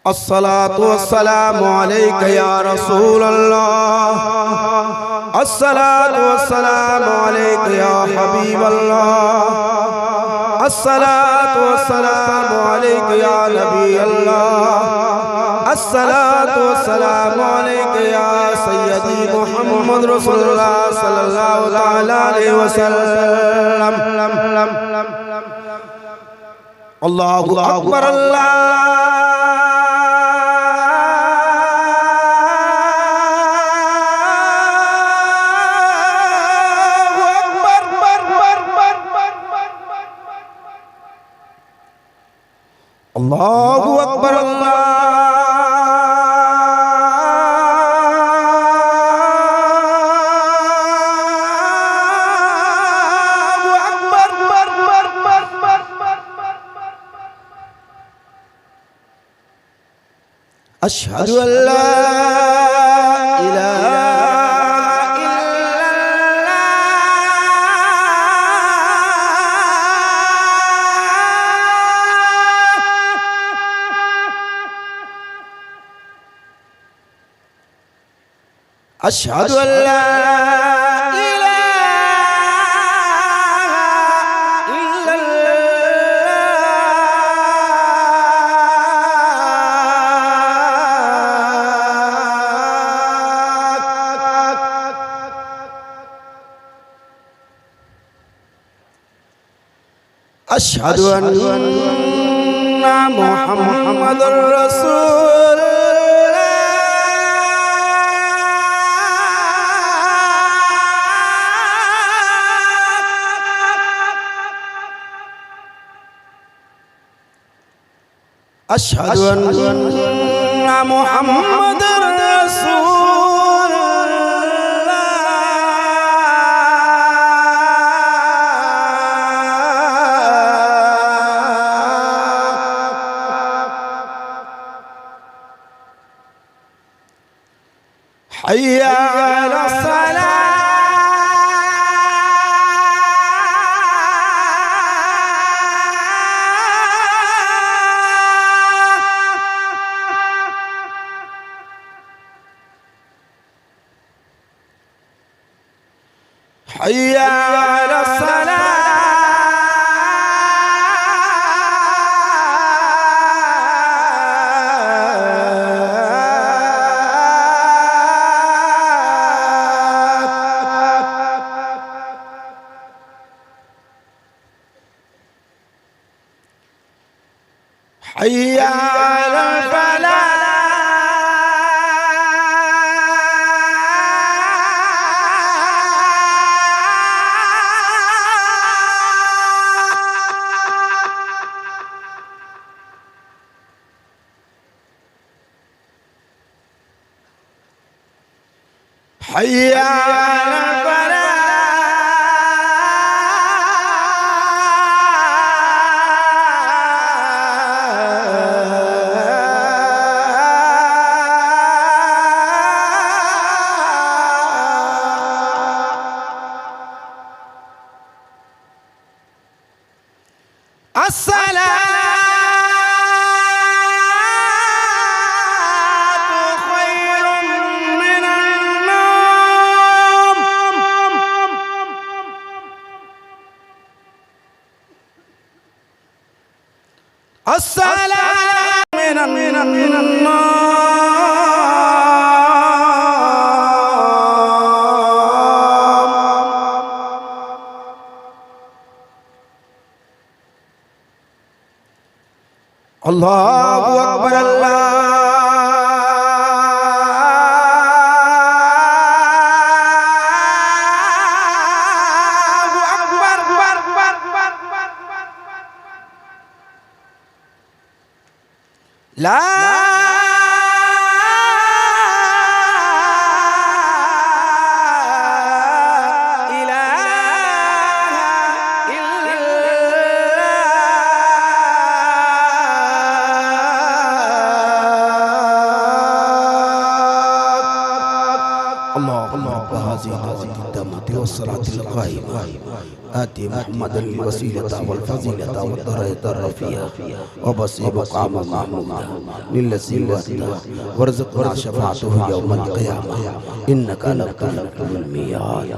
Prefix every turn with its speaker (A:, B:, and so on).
A: अस्सलातु वस्सलामु अलैका या रसूल अल्लाह, अस्सलातु वस्सलामु अलैका या हबीब अल्लाह, अस्सलातु वस्सलामु अलैका या नबी अल्लाह, अस्सलातु वस्सलामु अलैका या सय्यदी मुहम्मद रसूलुल्लाह सल्लल्लाहु तआला अलैहि वसल्लम। अल्लाहु अकबर अल्लाह अल्लाहु अकबर अल्लाहु अकबर। अशहदु अल्ला इलाहा अशहदु अल्ला इलाहा इल्लल्लाह। अशहदु अन्ना मुहम्मदुर रसूल। अशहदु अन्ना मुहम्मदुर रसूलुल्लाह। हय्या अला सलाह। हय्या अला सलाह। हय्या अला फलाह। हय्या अला फलाह। अस्सलातु खैरुम मिनन नौम। अस्सलातु मिनन नौम। अल्लाहु अकबर अल्लाहु अकबर। ला अल्लाह هذه الدعوة التامة والصلاة القائمة آتي محمدا الوسيلة والفضيلة والدرجة الرفيعة وبصير مقام محمودا للذي وعده وارزقنا شفاعته يوم القيامة إنك على كل الميعاد.